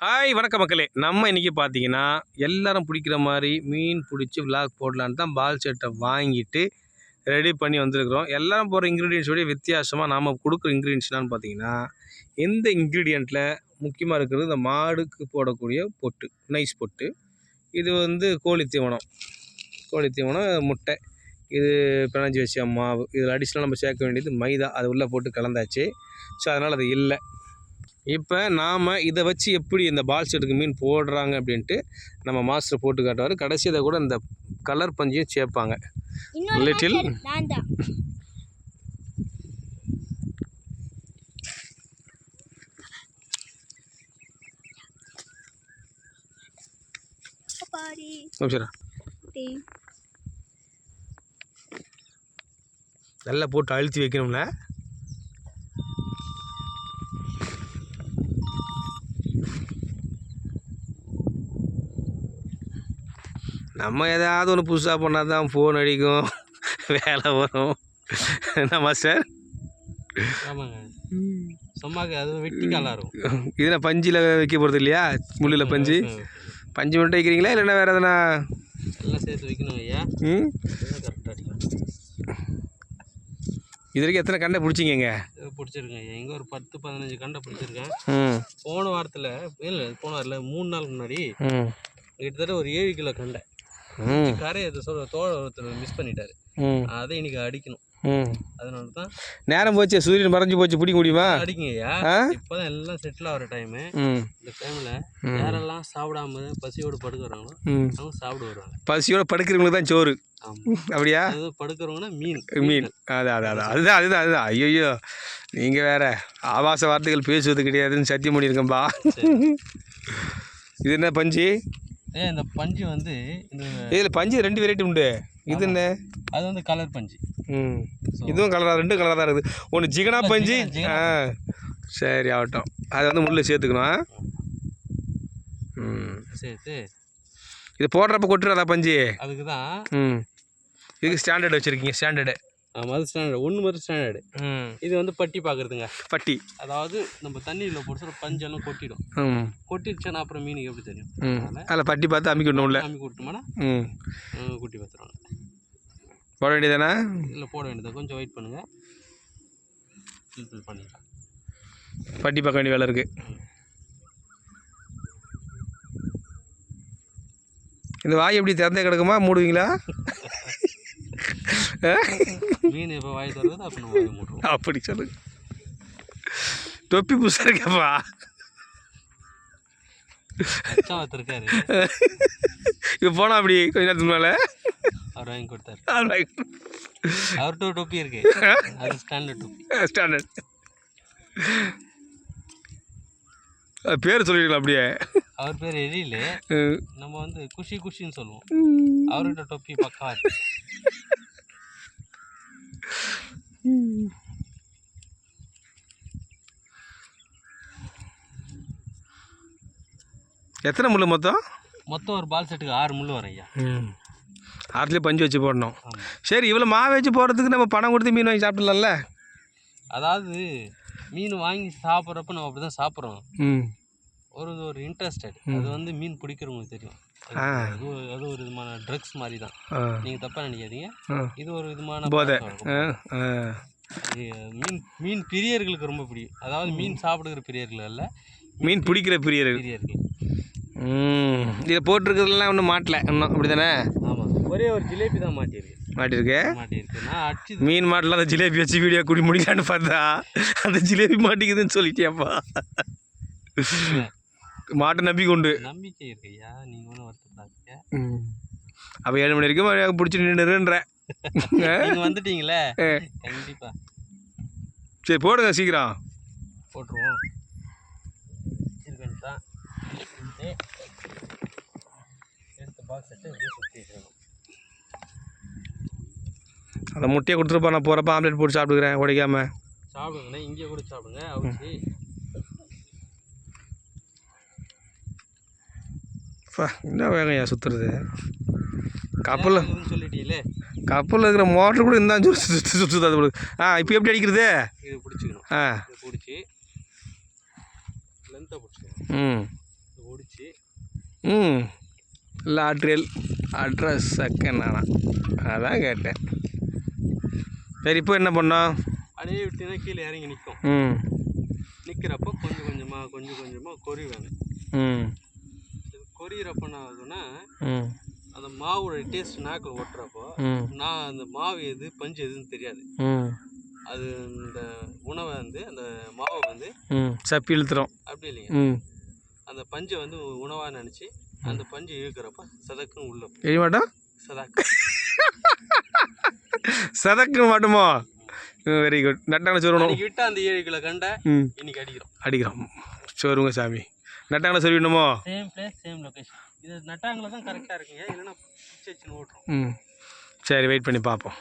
Hi வணக்க மக்களே. நம்ம இன்றைக்கி பார்த்தீங்கன்னா எல்லோரும் பிடிக்கிற மாதிரி மீன் பிடிச்சி விலாக் போடலான்னு தான் பால் செட்டை வாங்கிட்டு ரெடி பண்ணி வந்திருக்கிறோம். எல்லோரும் போகிற இன்க்ரீடியன்ஸோடைய வித்தியாசமாக நாம் கொடுக்குற இன்க்ரீடியன்ஸ்னான்னு பார்த்தீங்கன்னா இந்த இன்க்ரீடியண்ட்டில் முக்கியமாக இருக்கிறது இந்த மாடுக்கு போடக்கூடிய பொட்டு, நைஸ் பொட்டு. இது வந்து கோழி தீவனம், முட்டை, இது பிணைஞ்சி வச்ச மாவு. இதில் அடிஷ்னலாக நம்ம சேர்க்க வேண்டியது மைதா. அது உள்ளே போட்டு கலந்தாச்சு. ஸோ அதனால் அது இல்லை. இப்போ நாம் இதை வச்சு எப்படி இந்த பால் செட்டுக்கு மீன் போடுறாங்க அப்படின்ட்டு நம்ம மாஸ்டர் போட்டு காட்டுவார். கடைசியில் கூட இந்த கலர் பஞ்சையும் சேர்ப்பாங்க. லிட்டில் நல்லா போட்டு அழுத்தி வைக்கணும்ல. நம்ம ஏதாவது ஒன்று புதுசாக பண்ணால் தான் ஃபோன் அடிக்கும், வேலை வரும். என்ன சார்? ஆமாங்க, சும்மாக்கு அது வெட்டி காலாரும். இதில் பஞ்சில் வைக்க போகிறது இல்லையா? முள்ளில் பஞ்சு மட்டும் வைக்கிறீங்களா இல்லைன்னா வேறு எதனா? எல்லாம் சேர்த்து வைக்கணும் ஐயா. கரெக்டாக அடிக்கும். இது வரைக்கும் எத்தனை கண்டை பிடிச்சிங்க? பிடிச்சிருக்கேன் ஐயா. இங்கே ஒரு 10-15 கண்டை பிடிச்சிருக்கேன். போன வாரத்தில் 3 நாள் முன்னாடி கிட்டத்தட்ட ஒரு 7 கிலோ கண்டை கரையை தோழ ஒருத்தர் மிஸ் பண்ணிட்டாரு. அதை இன்னைக்கு அடிக்கணும். அதனால தான் நேரம் போச்சு, சூரியன் மறைஞ்சு போச்சு. பிடிக்க முடியுமா? அடிக்கங்கய்யா. இப்போதான் எல்லாம் செட்டில் ஆகிற டைமு. இந்த டைமில் யாரெல்லாம் சாப்பிடாம பசியோடு படுக்கிறாங்களோ அவங்க சாப்பிட வருவாங்க. பசியோடு படுக்கிறவங்களுக்கு தான் சோறு. அப்படியா? படுக்கிறவங்கன்னா மீன். அதுதான். ஐயோ, நீங்கள் வேற ஆபாச வார்த்தைகள் பேசுவது கிடையாதுன்னு சத்தியம் பண்ணியிருக்கேன்பா. இது என்ன பஞ்சு? இந்த பஞ்சு வந்து இதில் பஞ்சு 2 வெரைட்டி உண்டு. இது என்ன? அது வந்து கலர் பஞ்சு. இதுவும் கலராக, 2 கலராக தான் இருக்குது. ஒன்று ஜிகனா பஞ்சு. சரி, ஆகட்டும். அதை வந்து முள்ளு சேர்த்துக்கணும். சேர்த்து இது போடுறப்ப கொட்டுறதா பஞ்சு? அதுக்கு தான். இதுக்கு ஸ்டாண்டர்ட் வச்சுருக்கீங்க? ஸ்டாண்டர்டு. ஆமாம், அது ஸ்டாண்டர்டு. ஒன்று மட்டும் ஸ்டாண்டர்டு. இது வந்து பட்டி பார்க்குறதுங்க. பட்டி அதாவது நம்ம தண்ணியில் போட்டு பஞ்செல்லாம் கொட்டிடும். கொட்டிடுச்சுன்னா அப்புறம் மீனுக்கு எப்படி தெரியும்? அதில் பட்டி பார்த்து அமுக்கிடணும்ல. அமுக்கி விட்டோம்னா குட்டி பார்த்துருவாங்க. போட வேண்டியதானே? இல்லை, போட வேண்டியது. கொஞ்சம் வெயிட் பண்ணுங்கள், ஃபில் பண்ணிக்கலாம். பட்டி பார்க்க வேண்டிய வேலை இருக்குது. இந்த வாய் எப்படி திறந்தே கிடக்குமா, மூடுவீங்களா? மீன் இப்போ வாய் தருவது அப்போ நம்ம வாய் மூடுவோம். அப்படி சொல்லு. தொப்பி புதுசாக இருக்கப்பா. இருக்காரு இப்போ போனால் அப்படி கொஞ்ச நேரத்துக்கு மேலே அவர் வாங்கி கொடுத்தாரு. அவர்கிட்ட ஒரு தொப்பி இருக்கு, அது ஸ்டாண்டர்ட் தொப்பி. ஸ்டாண்டர்ட் பேர் சொல்லிருக்கலாம் அப்படியே. அவர் பேர் எழில். நம்ம வந்து குஷின்னு சொல்லுவோம். அவர்கிட்ட தொப்பி பக்கா இருக்கு. எத்தனை முள் மொத்தம்? ஒரு பால் செட்டுக்கு 6 முள் வரும் ஐயா. 6லேயே பஞ்சு வச்சு போடணும். சரி, இவ்வளோ மாவு வச்சு போடுறதுக்கு நம்ம பணம் கொடுத்து மீன் வாங்கி சாப்பிடலாம்ல? அதாவது மீன் வாங்கி சாப்பிட்றப்ப நம்ம அப்படி தான் சாப்பிட்றோம். ஒரு இன்ட்ரெஸ்டட். அது வந்து மீன் பிடிக்கிறவங்களுக்கு தெரியும். அது ஒரு விதமான ட்ரக்ஸ் மாதிரி தான். நீங்கள் தப்பாக நினைக்காதீங்க. இது ஒரு விதமான போதை. மீன் பிரியர்களுக்கு ரொம்ப பிடிக்கும். அதாவது மீன் சாப்பிடுகிற பிரியர்கள் அல்ல, மீன் பிடிக்கிற பிரியர்கள். இதை போட்டிருக்கிறதுலாம் ஒன்றும் மாட்டல இன்னும், அப்படி தானே? ஆமாம், ஒரே ஒரு ஜிலேபி தான் மாட்டியிருக்கு. நான் அடிச்சு மீன் மாட்டலாம். அந்த ஜிலேபி வச்சு வீடியோ குடி முடிக்கலான்னு பார்த்தா அந்த ஜிலேபி மாட்டிக்குதுன்னு சொல்லிட்டேப்பா. மாட்டை நம்பிக்கை உண்டு. நம்பிக்கை இருக்கு ஐயா, நீங்கள் ஒன்றும் வருத்தப்படாதீங்க. அப்போ 7 மணி வரைக்கும் பிடிச்சி நின்றுன்ற நீங்கள் வந்துட்டீங்களே, கண்டிப்பாக. சரி, போடுங்க, சீக்கிரம் போட்டுருவோம். தான் எடுத்து பாக்ஸ் செட்டு சுற்றி வச்சுக்கணும். அந்த முட்டையை கொடுத்துருப்பா. நான் போகிறப்ப ஆம்லேட் போட்டு சாப்பிட்டுக்கிறேன், உடைக்காமல். சாப்பிடுங்கண்ணே, இங்கே கூட சாப்பிடுங்க. அவிச்சு என்ன வேகையா சுற்றுறது? கப்பலில் சொல்லிட்டீங்களே, கப்பலில் இருக்கிற மோட்டர் கூட இந்த சுற்றுது. அது இப்போ எப்படி அடிக்கிறது? இது பிடிச்சிக்கணும். பிடிச்சி லென்த்தாக பிடிச்சிக்கணும். ஆயிடுச்சு. லாட்ரியல் அட்ரஸ் செகண்ட் நானா அதான் கேட்டேன். சரி இப்போ என்ன பண்ணோம்? அப்படியே விட்டுனா கீழே இறங்கி நிற்கும். நிற்கிறப்போ கொஞ்சம் கொஞ்சமாக கொறிவாங்க. கொறிகிறப்ப என்ன ஆகுதுன்னா அந்த மாவோட டேஸ்ட் நாக்கில் ஒட்டுறப்போ நான் அந்த மாவு எது பஞ்சு எதுன்னு தெரியாது. அது இந்த உணவை வந்து அந்த மாவை வந்து சப்பி இழுத்துரும். அப்படி இல்லைங்க, அந்த பஞ்சை வந்து உணவாக நினச்சி அந்த பஞ்சை இழுக்கிறப்ப சதக்குன்னு உள்ள எழி மாட்டோம். சதக்கு சதக்கு மாட்டுமோ? Very good. நட்டாங்க சொல்லணும். விட்டா அந்த 7 கிலோ கண்டை இன்னைக்கு அடிக்கிறோம் சோறுங்க சாமி. நட்டாங்கள சொல்லிடணுமோ? Same place same location. இது நட்டாங்கள தான் கரெக்டாக இருக்குங்க, இல்லைன்னா பிச்சு வச்சுன்னு ஓட்டுறோம். சரி வெயிட் பண்ணி பார்ப்போம்.